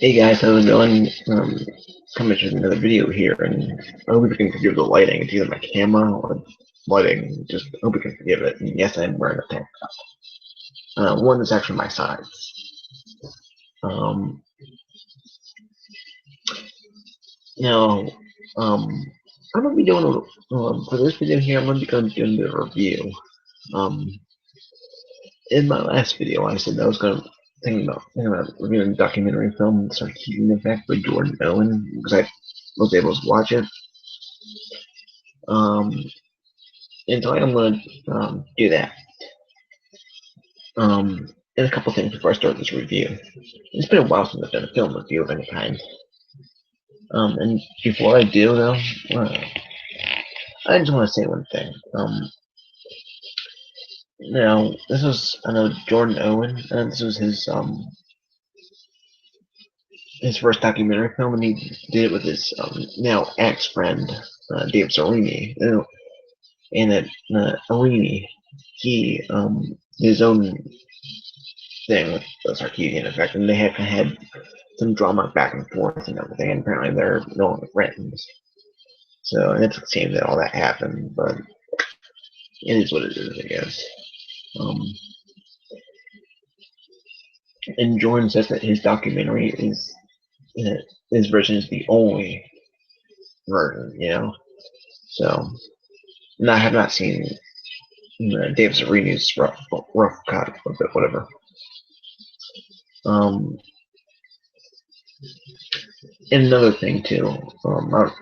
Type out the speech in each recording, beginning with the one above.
Hey guys, how's it going? Coming to another video here, and I hope you can forgive the lighting. It's either my camera or lighting. Just hope you can forgive it. And yes, I'm wearing a tank top. One is actually my size. Um, now, um, I'm gonna be doing for this video here. I'm gonna be doing a review. Um, in my last video, I said I was gonna thinking about reviewing a documentary film, Sarkeesian Effect by Jordan Owen, because I was able to watch it. Um, and so I'm going to do that. And a couple things before I start this review. It's been a while since I've done a film review of any kind. And before I do, though, I just want to say one thing. Now, this was, I know, Jordan Owen, and this was his first documentary film, and he did it with his now ex-friend, Dave Zarini. And at Zarini, he did his own thing with the Sarkeesian Effect, and they have had some drama back and forth and everything, and apparently they're no longer friends. So, and it's a shame that all that happened, but it is what it is, I guess. Um, and Jordan says that his documentary is, his version is the only version, So, and I have not seen Dave Zarini's rough cut, but whatever. And another thing too, I don't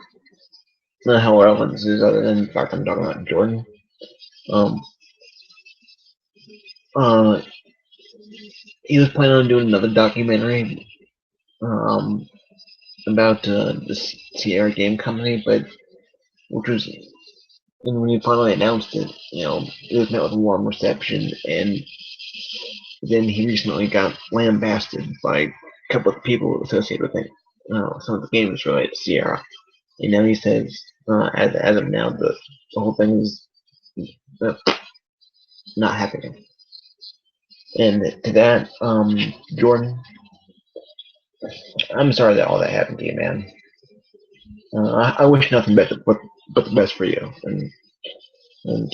know how relevant this is other than the fact I'm talking about Jordan. Um, uh, he was planning on doing another documentary about this Sierra game company, but which was, and when he finally announced it, it was met with a warm reception, and then he recently got lambasted by a couple of people associated with it, some of the games related to Sierra. And now he says, as of now, the whole thing is uh, not happening. And to that, Jordan, I'm sorry that all that happened to you, man. I wish nothing but the best for you, and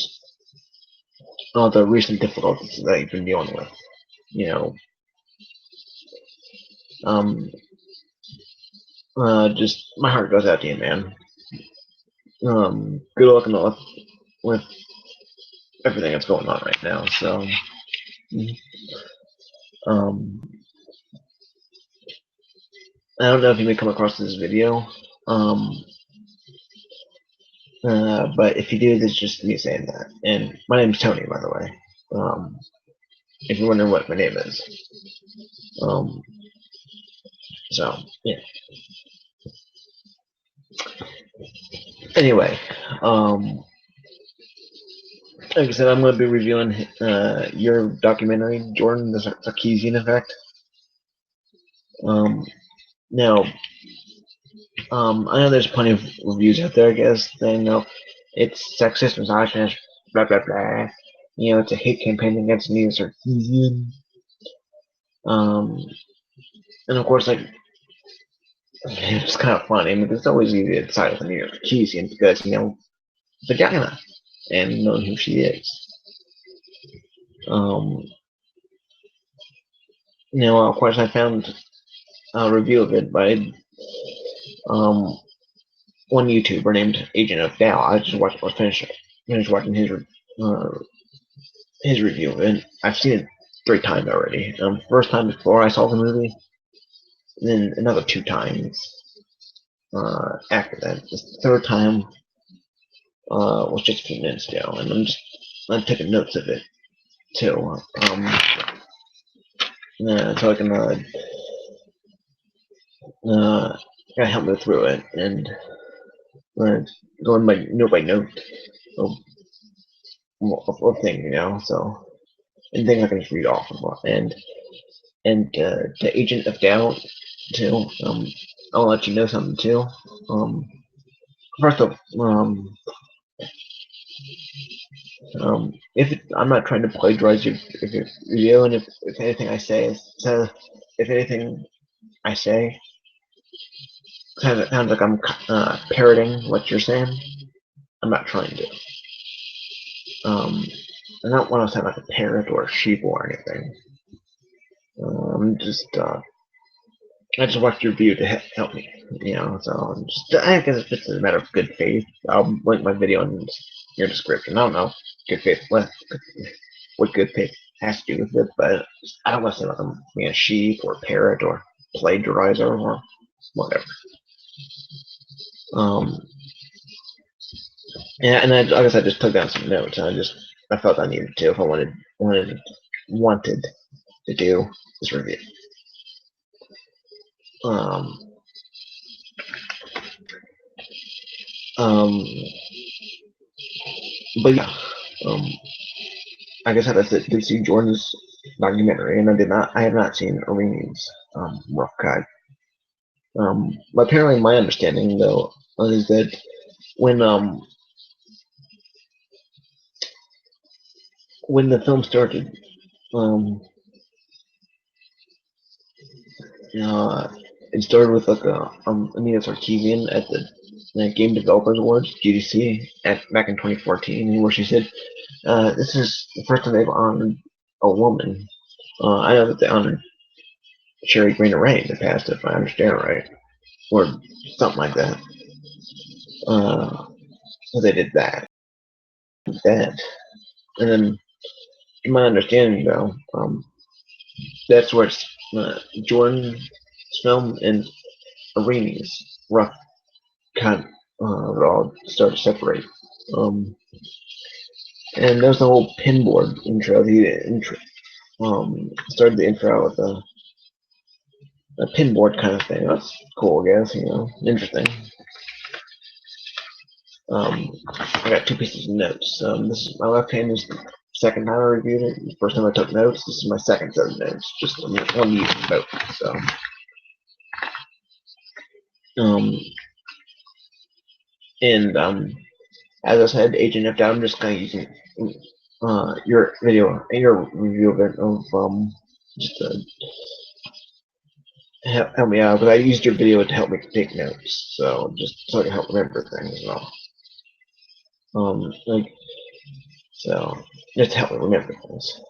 all the recent difficulties that you've been dealing with. You know, um, just my heart goes out to you, man. Good luck with everything that's going on right now. So, um, I don't know if you may come across this video, but if you do, this is just me saying that. And my name's Tony, by the way. If you're wondering what my name is. Um, so, yeah. Anyway, like I said, I'm going to be reviewing your documentary, Jordan, the Sarkeesian Effect. Now, I know there's plenty of reviews out there, I guess, saying, it's sexist, misogynist, blah, blah, blah. It's a hate campaign against me, Sarkeesian. And of course, like, it's kind of funny. I mean, it's always easy to decide with a New York Sarkeesian because, vagina and knowing who she is. Of course, I found a review of it by one YouTuber named Agent of Dow. I just finished watching his review of it. I've seen it 3 times already. First time before I saw the movie, and then another 2 times after that. The third time was just a few minutes ago, and I'm taking notes of it too. So I can help me through it and going by note by note of, of things, so and things I can just read off of, and to Agent of Doubt too. I'll let you know something too. First off, if I'm not trying to plagiarize your video, and if anything I say is, so if anything I say. Sounds like I'm parroting what you're saying. I'm not trying to. I don't want to sound like a parrot or a sheep or anything. I'm just I just watched your video to help me, So I guess it's just a matter of good faith. I'll link my video in your description. I don't know good faith what good faith has to do with it, but I don't want to say like I'm being a sheep or a parrot or plagiarizer or whatever. And I guess I just took down some notes. And I felt I needed to if I wanted to do this review. Um, um, but yeah, I guess I did see Jordan's documentary, and I have not seen Iranian's rough cut. But apparently, my understanding though is that when the film started, uh, it started with like Anita Sarkeesian at the Game Developers Awards (GDC) back in 2014, where she said, "This is the first time they've honored a woman. I know that they honored Sherry Green Ray in the past, if I understand right, or something like that. So they did that, and then, in my understanding, though, that's where Jordan's film and Irini's rough cut all started to separate. And there's the whole pinboard intro. Started the intro with a pinboard kind of thing. That's cool, I guess. Interesting. I got two pieces of notes. This is my left hand is the second time I reviewed it. The first time I took notes. This is my second set of notes. Just one use both. So, um, and as I said, Agent F. I'm just kind of using your video and your review of it just to help me out, because I used your video to help me take notes, so just so I can help remember things as well. Like, so just to help me remember things.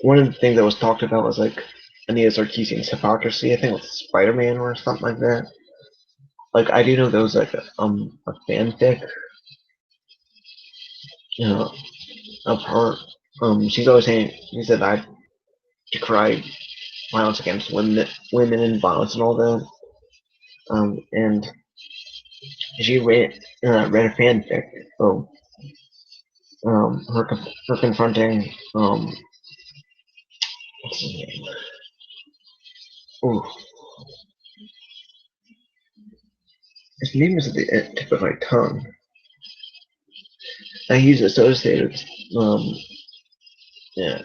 One of the things that was talked about was like Anita Sarkeesian's hypocrisy. I think it was Spider-Man or something like that. Like, I do know there was like a fanfic, of her. She's always saying, she said I decry violence against women and violence and all that. And she read a fanfic of her confronting what's his name? Ooh, his name is at the tip of my tongue. He's associated with yeah,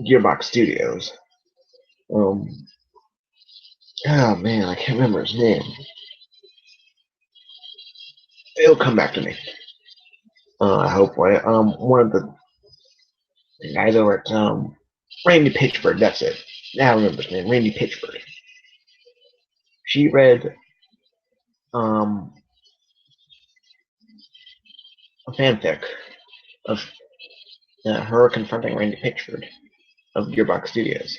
Gearbox Studios. Oh man, I can't remember his name. It'll come back to me. Hopefully. One of the guys over at Randy Pitchford. That's it. Now I remember his name. Randy Pitchford. She read a fanfic of her confronting Randy Pitchford of Gearbox Studios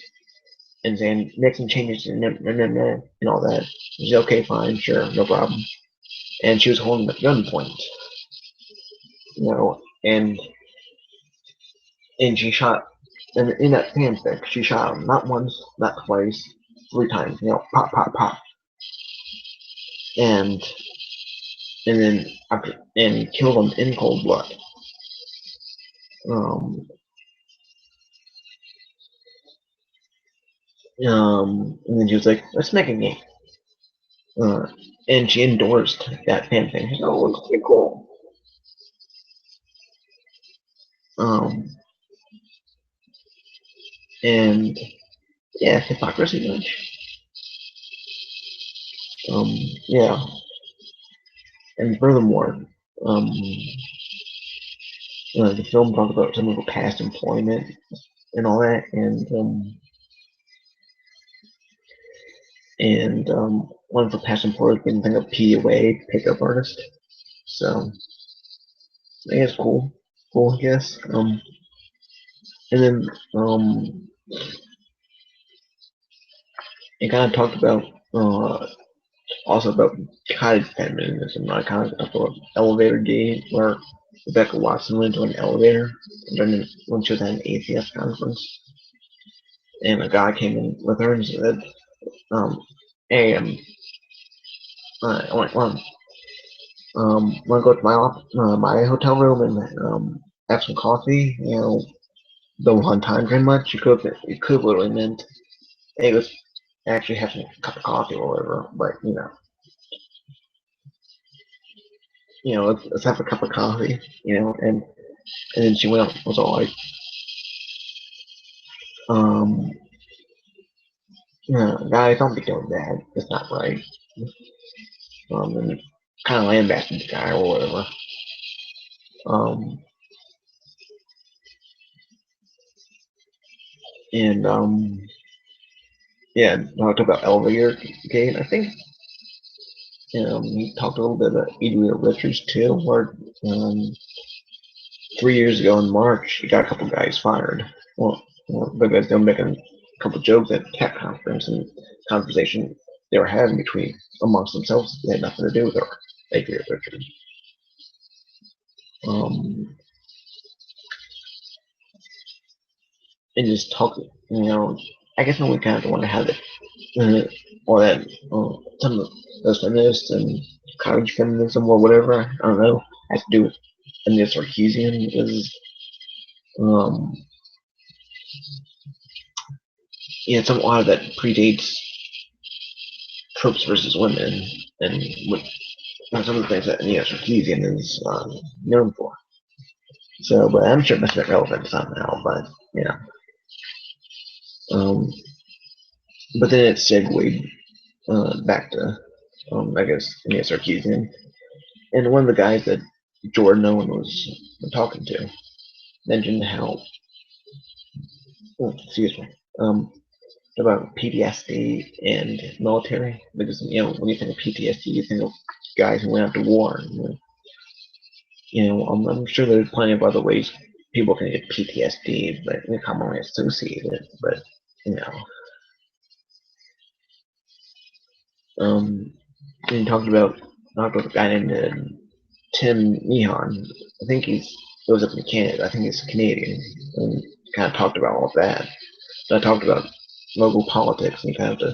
and saying making changes and all that. He's okay, fine, sure, no problem. And she was holding him at gunpoint, and she shot. And in that fanfic, she shot him not once, not twice, 3 times. Pop, pop, pop, and then killed him in cold blood. Um, and then she was like, "Let's make a game." And she endorsed that fanfic. She said, "Oh, it's pretty cool." Um, and yeah, hypocrisy much. Yeah, and furthermore, the film talked about some of her past employment and all that, and and one for passion for getting thing of PUA pickup artist. So I guess cool, I guess. And then it kind of talked about also about cottage feminism, not kind of about elevator game where Rebecca Watson went to an elevator when she was at an ACS conference, and a guy came in with her and said, "Hey, I want to go to my hotel room and have some coffee. Don't want time very much. It could literally meant, hey, let's actually have some cup of coffee or whatever. But let's have a cup of coffee. And then she went up, was all like, um, guys, don't be doing that. It's not right. And kind of lambasted the guy or whatever. Um, and yeah, talked about elevator game. I think he talked a little bit about Adrian Richards too, where 3 years ago in March, he got a couple guys fired. Because they were making a couple jokes at the tech conference and conversation they were having between amongst themselves. They had nothing to do with her. Adrian Richards. Um, and just talk, I guess when we kind of want to have it, or that some of those feminists and college feminism or whatever, I don't know, has to do with and the Sarkeesian is um some a lot of that predates tropes versus women and what some of the things that Sarkeesian is known for. So, but I'm sure it must have been relevant somehow. But yeah, um, but then it segued back to I guess Sarkeesian, and one of the guys that Jordan Owen was talking to mentioned how, excuse me, about PTSD and military because when you think of PTSD, you think of guys who went out to war. I'm sure there's plenty of other ways people can get PTSD, but commonly associated. But you know, um, and talked about a guy named Tim Meehan. I think he goes up in Canada. I think he's Canadian, and kind of talked about all of that. So I talked about local politics and kind of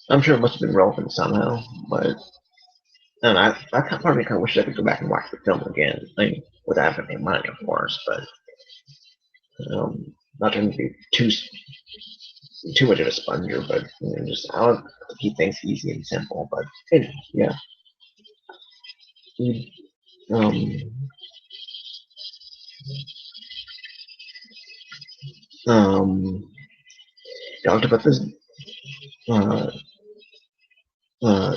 I'm sure it must have been relevant somehow, but and I part of me kind of wish I could go back and watch the film again. I mean, without having any money, of course, but not trying to be too much of a sponger, but just I want to keep things easy and simple. But anyway, yeah, he um talked about this uh, uh,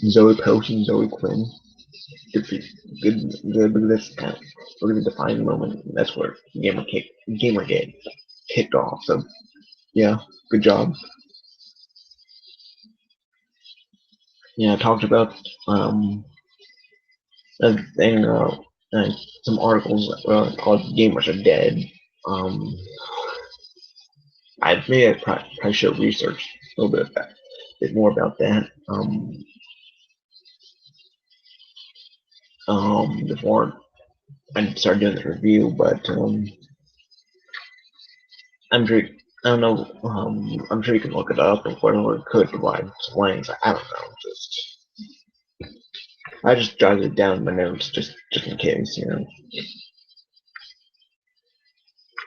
Zoe Post and Zoe Quinn. Good, good, because that's kind of a really defining moment. That's where Gamergate kicked off. So yeah, good job. Yeah, I talked about a thing, uh, some articles called "Gamers Are Dead." Um, I may have probably should research a little bit more about that before I start doing the review. But I'm sure I don't know. I'm sure you can look it up and whatever could provide some links. I don't know. I just jotted it down in my notes just in case.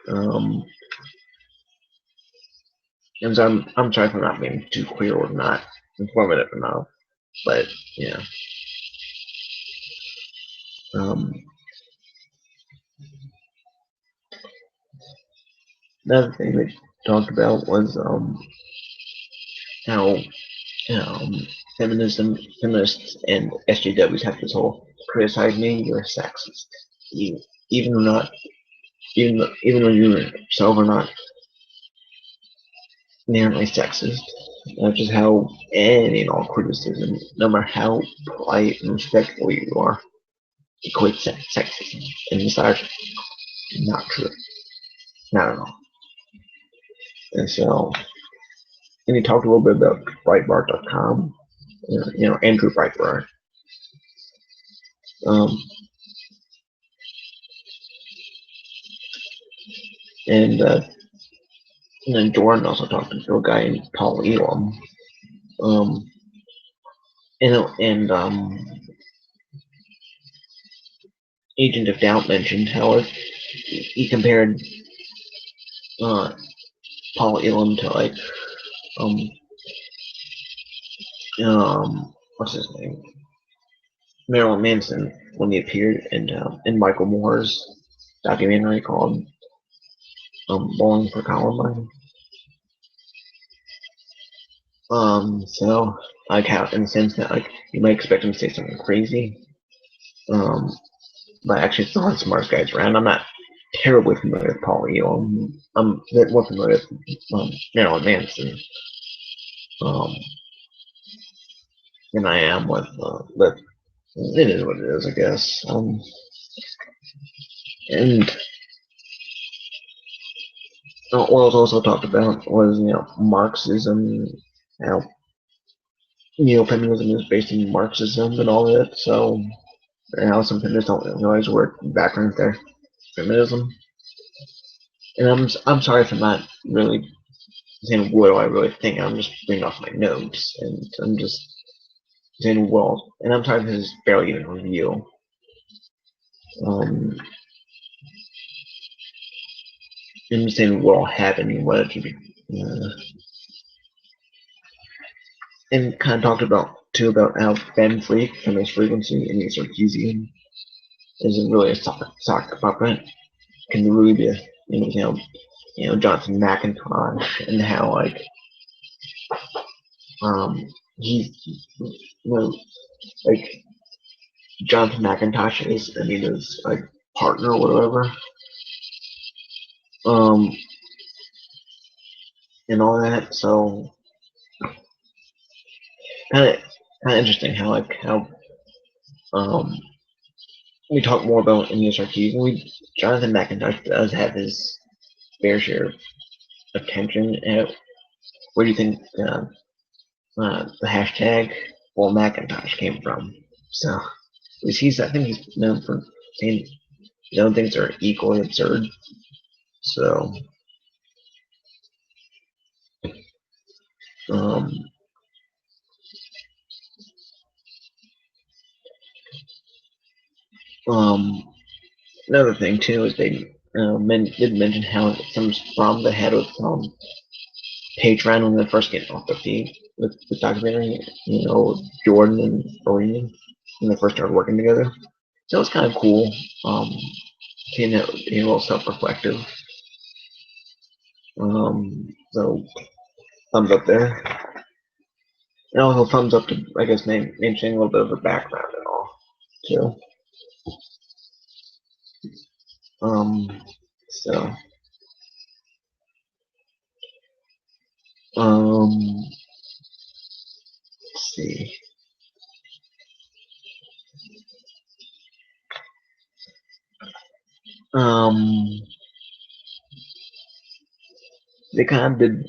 Um, and so I'm sorry if I'm not being too clear or not informative enough, but yeah. Um, Another thing they talked about was how feminists and SJWs have this whole criticize me, you're a sexist. You even though not even though you yourself are not inherently sexist, That's just how any and all criticism, no matter how polite and respectful you are, equates sexism and misogyny. Not true. Not at all. And so, and he talked a little bit about Breitbart.com, Andrew Breitbart. Um, and then Jordan also talked to a guy named Paul Elam. Um, and Agent of Doubt mentioned how he compared uh, Paul Elam to like um what's his name, Marilyn Manson, when he appeared in Michael Moore's documentary called Bowling for Columbine. So like how in the sense that like you might expect him to say something crazy, um, but actually it's one of the smartest guys around. I'm not terribly familiar with Paul Elam. I'm a bit more familiar with Marilyn Manson um, than I am with but it is what it is, I guess. And what was also talked about was Marxism, how feminism is based in Marxism and all that. So how some feminists don't realize where background there feminism. And I'm sorry if I'm not really saying what do I really think. I'm just reading off my notes, and I'm just saying well. And I'm sorry if this is barely even a review. Um, I'm just saying what all happened and what it should be. And kind of talked about too about how Ben Freak from his frequency and his Sarkeesian isn't really a sock puppet. Can really be a, Jonathan McIntosh and how like he's like Jonathan McIntosh is Anita's like partner or whatever. Um and all that. So kind of interesting how um we talk more about Anita Sarkeesian. Jonathan McIntosh does have his fair share of attention. Where do you think the hashtag Paul Macintosh came from? So, I think he's known for saying things are equally absurd. So, um, um, another thing too is they did mention how some problem they had with Patreon when they first get off the feed with the documentary, Jordan and Doreen when they first started working together. So it's kind of cool, seeing that being a little self-reflective. So thumbs up there. And also thumbs up to, I guess, mentioning a little bit of the background and all, too. So, let's see. They kind of did,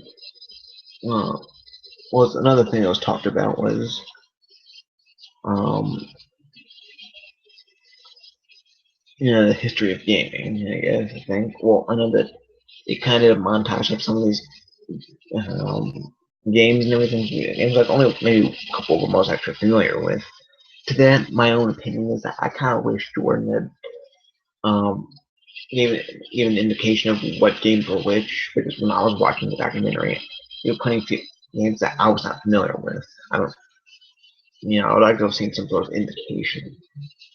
was another thing that was talked about was, the history of gaming, I guess, I think. Well, I know that it kind of montage of some of these games and everything. Games like only maybe a couple of them I was actually familiar with. To that, my own opinion is that I kind of wish Jordan had gave an indication of what games were which, because when I was watching the documentary, there were plenty of games that I was not familiar with. I don't, I would like to have seen some sort of indication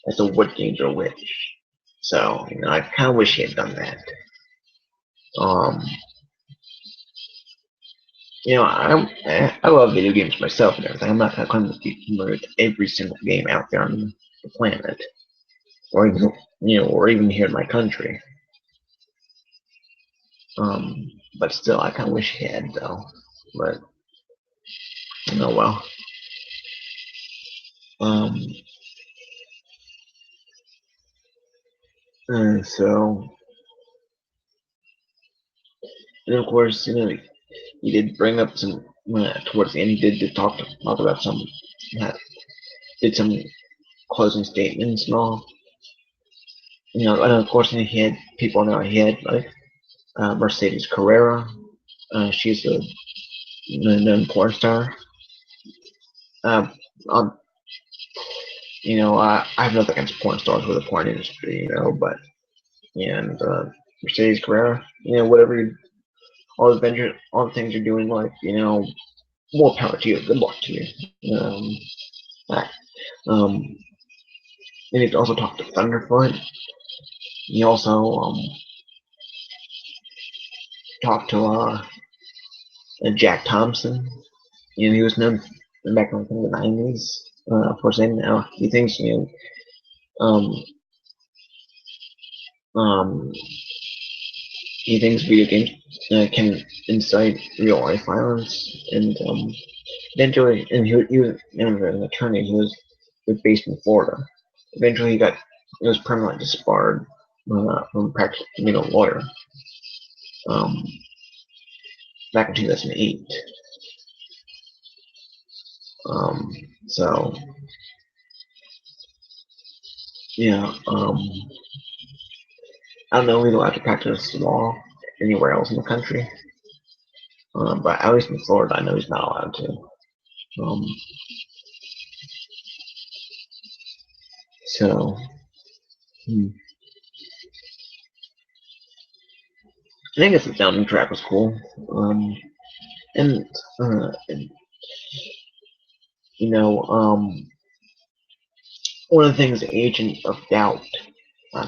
as to what games are which. So, I kind of wish he had done that. Um, I love video games myself and everything. I'm not going to claim to be familiar with every single game out there on the planet, or even, or even here in my country. But still, I kind of wish he had, though. But Oh well. Um, and so, and of course, he did bring up some towards the end. He did talk about some, uh, did some closing statements and all. And of course, he had people now. He had like Mercedes Carrera. She's a known porn star. Uh, um, I have nothing against porn stars with the porn industry, but and Mercedes Carrera, whatever all the things you're doing, like more power to you. Good luck to you. That. Um, and he also talked to Thunderfoot. He also talked to Jack Thompson. He was known back in the 90s for saying now he thinks um, um, he thinks video games can incite real life violence, and eventually, and he was an attorney. He was based in Florida. Eventually, he was permanently disbarred from practicing being a lawyer um, back in 2008. Um, so yeah, I don't know if he's allowed to practice law anywhere else in the country, but at least in Florida, I know he's not allowed to. Um, so hmm. I think the sounding track was cool. And, and you know, one of the things Agent of Doubt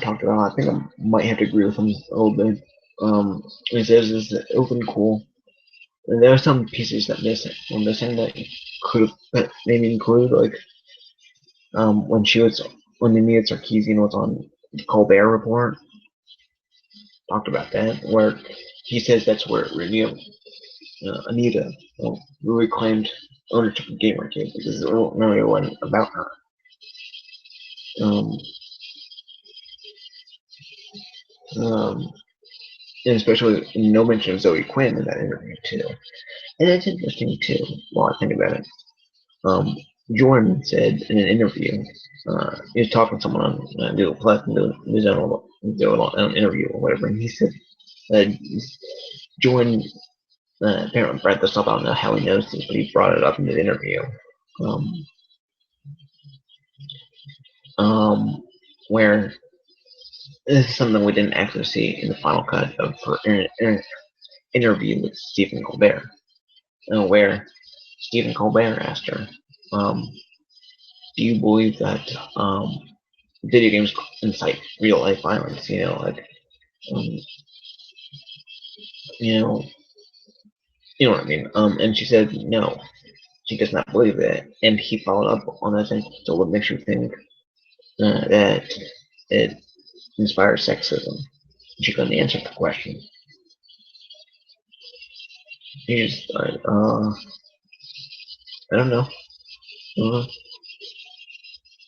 talked about, I think I might have to agree with him a little bit. He says is that it would have been cool. And there are some pieces that were missing that could have maybe include, like when when Anita Sarkeesian was on the Colbert Report, talked about that, where he says that's where Anita really claimed ownership of Gamergate because it really wasn't about her. Um, um, and especially no mention of Zoe Quinn in that interview too. And it's interesting too, while I think about it. Um, Jordan said in an interview, he was talking to someone on Google Plus and doing an interview or whatever, and he said uh, Jordan apparently brought this up. I don't know how he knows this, but he brought it up in the interview. Um, where this is something we didn't actually see in the final cut of her interview with Stephen Colbert, where Stephen Colbert asked her, um, "Do you believe that video games incite real life violence? Um, you know, you know what I mean?" And she said no, she does not believe that. And he followed up on that thing. So what makes you think that it inspires sexism? She couldn't answer the question. He just, I don't know. Uh,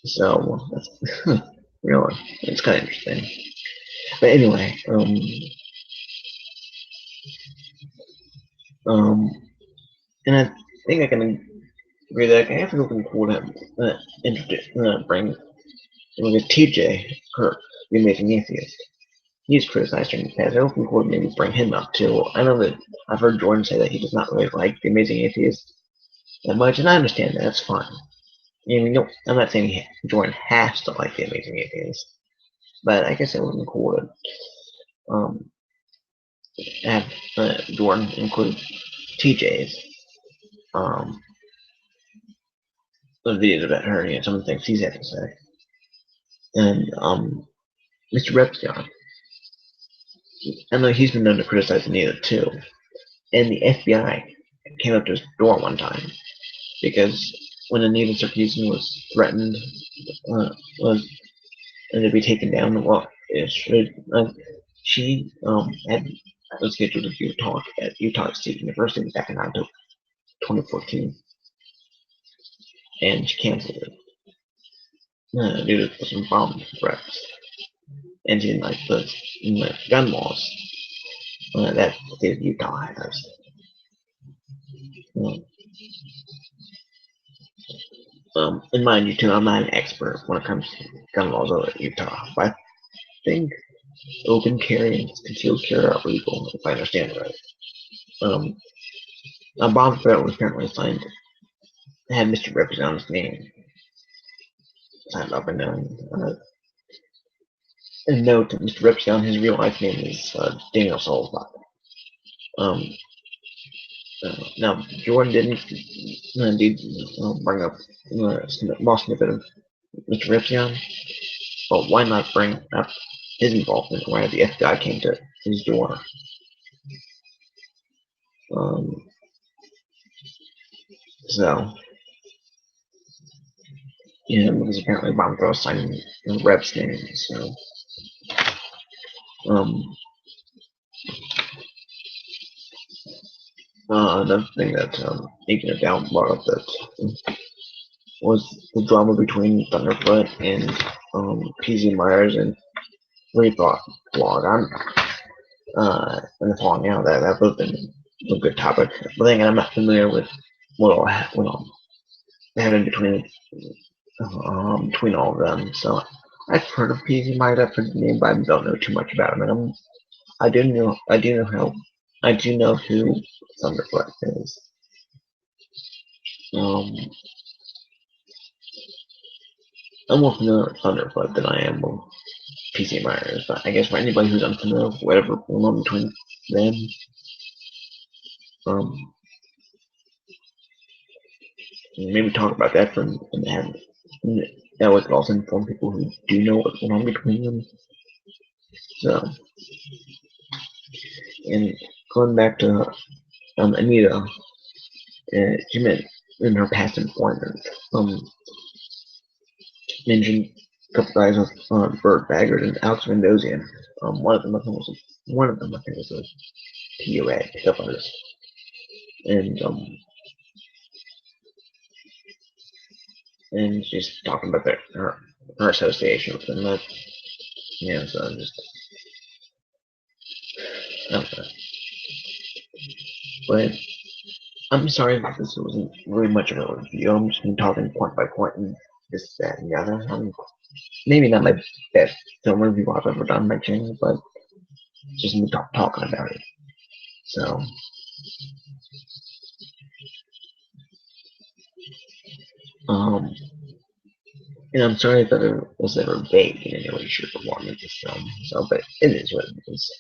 so that's really, it's kind of interesting. But anyway, um, and I think I can agree that I have something cool to bring. Look at TJ Kirk, the Amazing Atheist. He's criticized her in the past. I don't think we'll maybe bring him up too. I know that I've heard Jordan say that he does not really like the Amazing Atheist that much, and I understand that. That's fine. No, I'm not saying Jordan has to like the Amazing Atheist, but I guess it would be cool to um, have Jordan include TJ's um, videos about her, some of the things he's had to say. And Mr. Repzion, I know he's been known to criticize Anita too. And the FBI came up to his door one time because when Anita Sarkeesian was threatened, was to be taken down, well, she had was scheduled to do a talk at Utah State University back in October 2014. and she canceled it due to some bomb threats. And she didn't like the gun laws that the state of Utah has. And mind you, too, I'm not an expert when it comes to gun laws over Utah, but I think open carry and concealed carry are legal, if I understand it right. A bomb threat was apparently signed. It had Mr. Representative's name signed up and down. And note, Mr. Representative, his real life name is Daniel Solzbach. Now, Jordan did bring up a small snippet of Mr. Ripsion, but why not bring up his involvement where the FBI came to his door? So, because apparently bomb throw signing Rep's name, so, another thing that Agent Down brought up that was the drama between Thunderfoot and PZ Myers and Rethought blog. And the falling out that would have been a good topic. But then again, I'm not familiar with what all happened between all of them. So I've heard of PZ Myers, I've heard the name, but I don't know too much about him. And I do know who Thunderfoot is. I'm more familiar with Thunderfoot than I am with PC Myers, but I guess for anybody who's unfamiliar with whatever went on between them, maybe talk about that from and that would also inform people who do know what's going on between them. So, and going back to Anita, she meant in her past employment, mentioned a couple guys with Bert Baggert and Alex Mendozian. One of them I think was a POA pickup artist, and she's talking about her association with them. That, so I'm just I don't know. But I'm sorry that this wasn't really much of a review. I'm just been talking point by point and this, that, and the other. Maybe not my best film review I've ever done on my channel, but just me talking about it. So, and I'm sorry that it was ever vague in any way, shape, or form in this film. So, but it is what it is.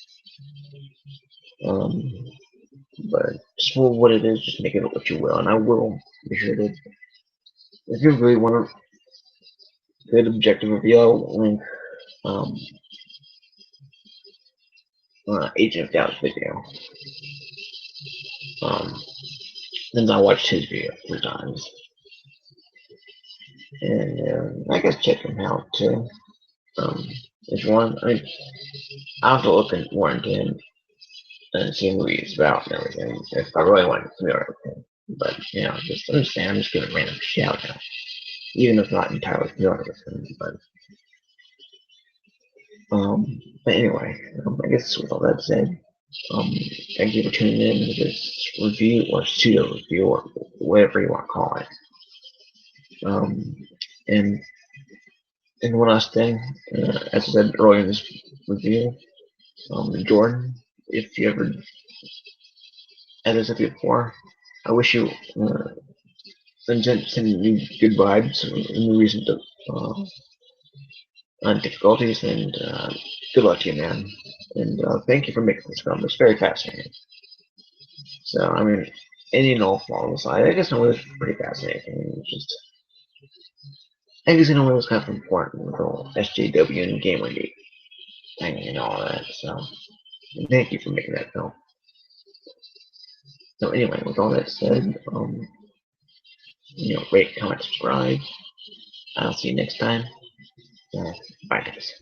But just for what it is, just make it what you will, and I will be sure to. If you really want a good objective review, I'll link Agent of Doubt's video. Since I watched his video 3 times. And I guess check him out too. If you want, I mean, I'll have to look more into him and see who he's about and everything, if I really want to be familiar with him. But, just understand, I'm just giving a random shout out. Even if not entirely familiar with him, but anyway, I guess with all that said, thank you for tuning in to this review or pseudo review or whatever you want to call it. And one last thing, as I said earlier in this review, Jordan, if you ever had this with before, I wish you sending you good vibes in the recent difficulties, and good luck to you, man. And thank you for making this film. It's very fascinating. So, I mean, any and all flaws aside, I guess it was pretty fascinating. I guess it was kind of important with the whole SJW and Gamergate thing and all that. So, thank you for making that film. So anyway, with all that said, rate, comment, subscribe. I'll see you next time. Bye guys.